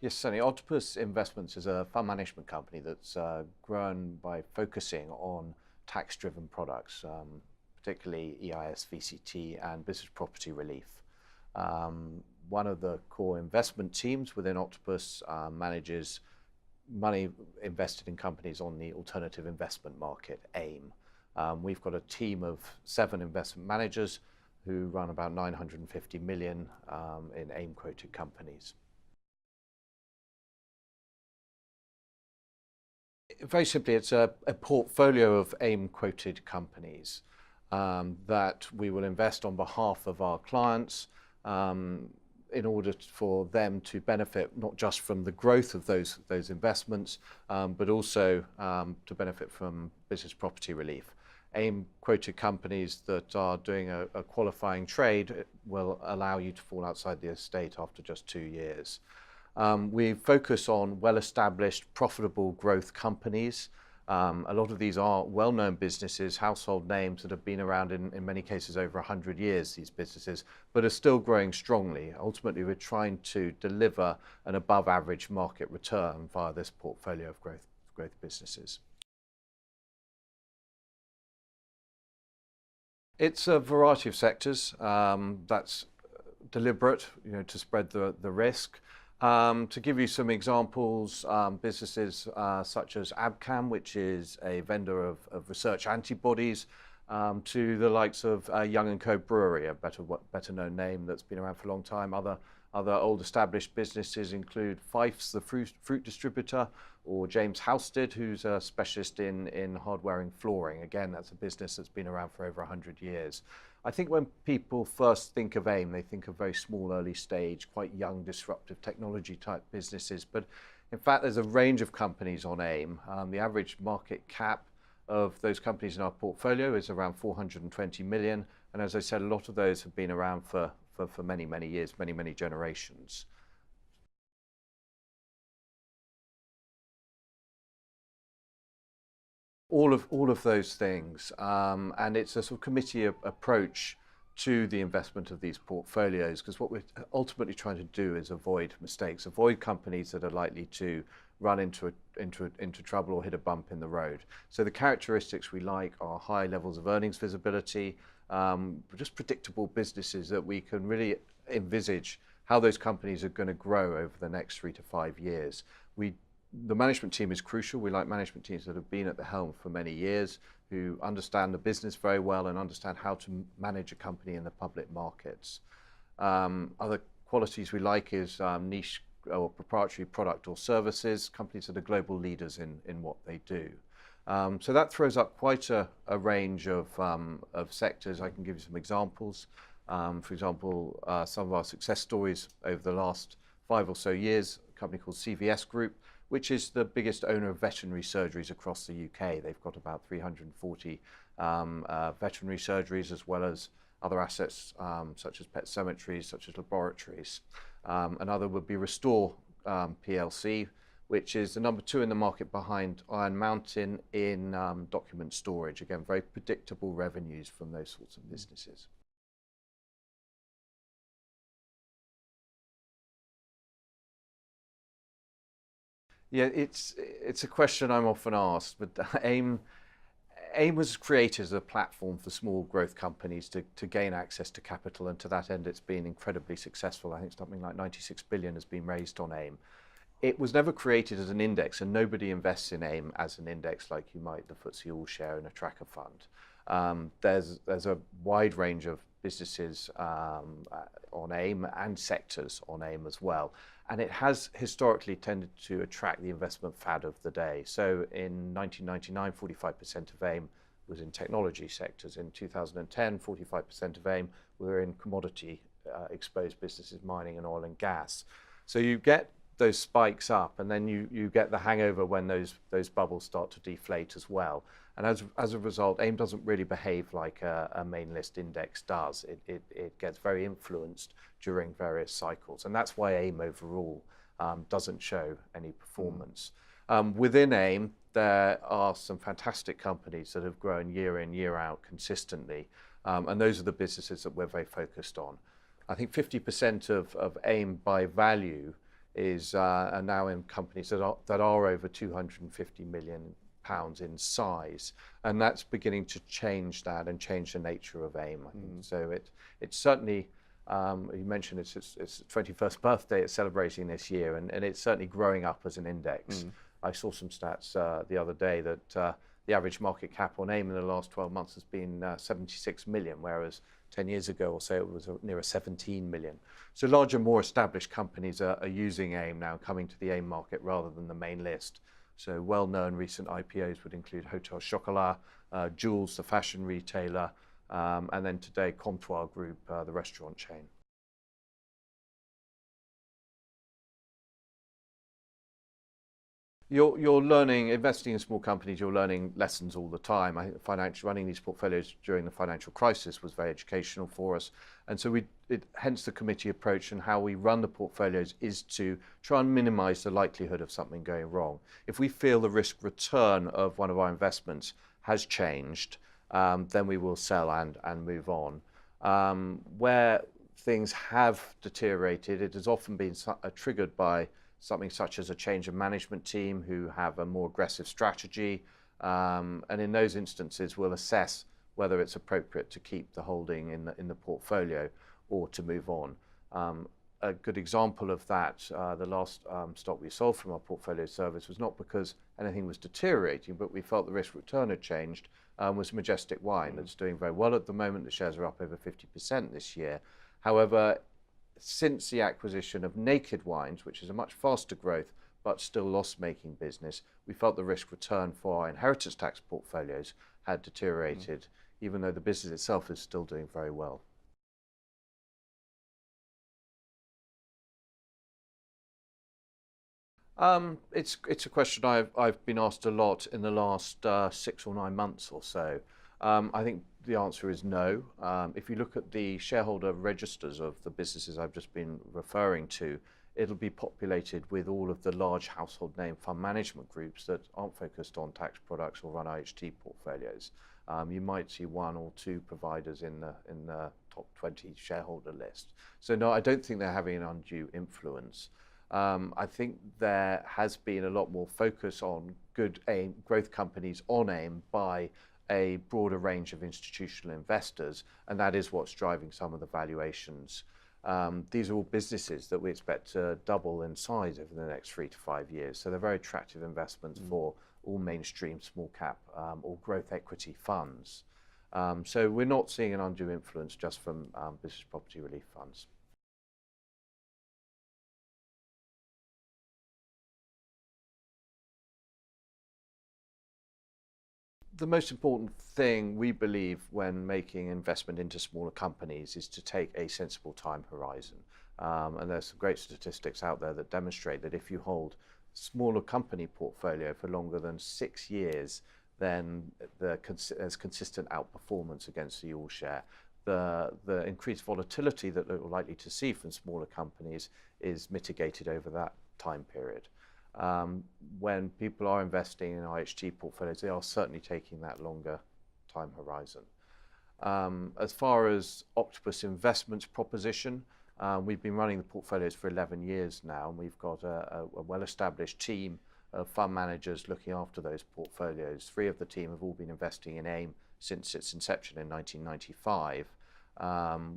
Yes, certainly. Octopus Investments is a fund management company that's grown by focusing on tax-driven products, particularly EIS, VCT, and business property relief. One of the core investment teams within Octopus manages money invested in companies on the alternative investment market, AIM. We've got a team of 7 investment managers who run about 950 million in AIM-quoted companies. Very simply, it's a portfolio of AIM-quoted companies that we will invest on behalf of our clients in order for them to benefit not just from the growth of those investments, but also to benefit from business property relief. AIM-quoted companies that are doing a qualifying trade will allow you to fall outside the estate after just 2 years. We focus on well-established, profitable growth companies. A lot of these are well-known businesses, household names that have been around in many cases over 100 years, these businesses, but are still growing strongly. Ultimately, we're trying to deliver an above-average market return via this portfolio of growth businesses. It's a variety of sectors. That's deliberate, to spread the risk. To give you some examples, businesses such as Abcam, which is a vendor of research antibodies, to the likes of Young & Co Brewery, a better known name that's been around for a long time. Other old established businesses include Fifes, the fruit distributor, or James Housted, who's a specialist in hardware and flooring. Again, that's a business that's been around for over 100 years. I think when people first think of AIM, they think of very small, early stage, quite young, disruptive technology type businesses. But in fact, there's a range of companies on AIM. The average market cap of those companies in our portfolio is around 420 million. And as I said, a lot of those have been around for many, many years, many generations. All of those things, and it's a sort of committee approach to the investment of these portfolios, because what we're ultimately trying to do is avoid mistakes, avoid companies that are likely to run into trouble or hit a bump in the road. So the characteristics we like are high levels of earnings visibility, just predictable businesses that we can really envisage how those companies are going to grow over the next 3 to 5 years. The management team is crucial. We like management teams that have been at the helm for many years, who understand the business very well and understand how to manage a company in the public markets. Other qualities we like is niche or proprietary product or services, companies that are global leaders in what they do. So that throws up quite a range of sectors. I can give you some examples. For example, some of our success stories over the last 5 or so years, a company called CVS Group, which is the biggest owner of veterinary surgeries across the UK. They've got about 340 veterinary surgeries, as well as other assets such as pet cemeteries, such as laboratories. Another would be Restore PLC, which is the number 2 in the market behind Iron Mountain in document storage. Again, very predictable revenues from those sorts of businesses. Yeah, it's a question I'm often asked, but AIM was created as a platform for small growth companies to gain access to capital, and to that end it's been incredibly successful. I think something like 96 billion has been raised on AIM. It was never created as an index, and nobody invests in AIM as an index like you might the FTSE All-Share in a tracker fund. There's a wide range of businesses on AIM and sectors on AIM as well. And it has historically tended to attract the investment fad of the day. So in 1999, 45% of AIM was in technology sectors. In 2010, 45% of AIM were in commodity exposed businesses, mining and oil and gas. So you get those spikes up, and then you get the hangover when those bubbles start to deflate as well. And as a result, AIM doesn't really behave like a main list index does. It gets very influenced during various cycles, and that's why AIM overall doesn't show any performance. Within AIM, there are some fantastic companies that have grown year in, year out consistently, and those are the businesses that we're very focused on. I think 50% of AIM by value are now in companies that are over 250 million pounds in size, and that's beginning to change that and change the nature of AIM. I think. So it's certainly, you mentioned it's 21st birthday it's celebrating this year, and it's certainly growing up as an index. I saw some stats the other day that the average market cap on AIM in the last 12 months has been 76 million, whereas 10 years ago or so it was near 17 million. So larger, more established companies are using AIM now, coming to the AIM market rather than the main list. So well-known recent IPOs would include Hotel Chocolat, Jules, the fashion retailer, and then today Comptoir Group, the restaurant chain. You're learning, investing in small companies, you're learning lessons all the time. I think running these portfolios during the financial crisis was very educational for us. And so hence the committee approach and how we run the portfolios is to try and minimize the likelihood of something going wrong. If we feel the risk return of one of our investments has changed, then we will sell and move on. Where things have deteriorated, it has often been triggered by something such as a change of management team who have a more aggressive strategy. And in those instances, we'll assess whether it's appropriate to keep the holding in the portfolio or to move on. A good example of that, the last stock we sold from our portfolio service was not because anything was deteriorating, but we felt the risk return had changed, was Majestic Wine. That's doing very well at the moment. The shares are up over 50% this year. However, since the acquisition of Naked Wines, which is a much faster growth but still loss-making business, we felt the risk return for our inheritance tax portfolios had deteriorated, even though the business itself is still doing very well. It's a question I've been asked a lot in the last 6 or 9 months or so. I think the answer is no. If you look at the shareholder registers of the businesses I've just been referring to, it'll be populated with all of the large household name fund management groups that aren't focused on tax products or run IHT portfolios. You might see 1 or 2 providers in the top 20 shareholder list. So no, I don't think they're having an undue influence. I think there has been a lot more focus on good AIM growth companies on AIM by a broader range of institutional investors, and that is what's driving some of the valuations. These are all businesses that we expect to double in size over the next 3 to 5 years, so they're very attractive investments for all mainstream small cap or growth equity funds. So we're not seeing an undue influence just from business property relief funds. The most important thing we believe when making investment into smaller companies is to take a sensible time horizon. And there's some great statistics out there that demonstrate that if you hold smaller company portfolio for longer than 6 years, then there's consistent outperformance against the all share. The increased volatility that we're likely to see from smaller companies is mitigated over that time period. When people are investing in IHT portfolios, they are certainly taking that longer time horizon. As far as Octopus Investments proposition, we've been running the portfolios for 11 years now, and we've got a well-established team of fund managers looking after those portfolios. 3 of the team have all been investing in AIM since its inception in 1995.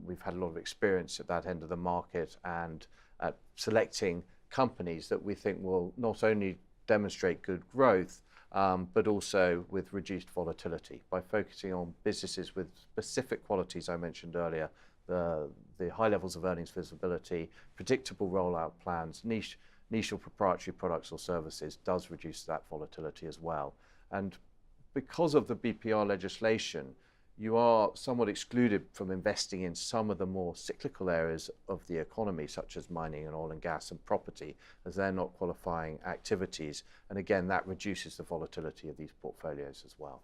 We've had a lot of experience at that end of the market and at selecting companies that we think will not only demonstrate good growth, but also with reduced volatility by focusing on businesses with specific qualities I mentioned earlier, the high levels of earnings visibility, predictable rollout plans, niche or proprietary products or services does reduce that volatility as well. And because of the BPR legislation, you are somewhat excluded from investing in some of the more cyclical areas of the economy, such as mining and oil and gas and property, as they're not qualifying activities. And again, that reduces the volatility of these portfolios as well.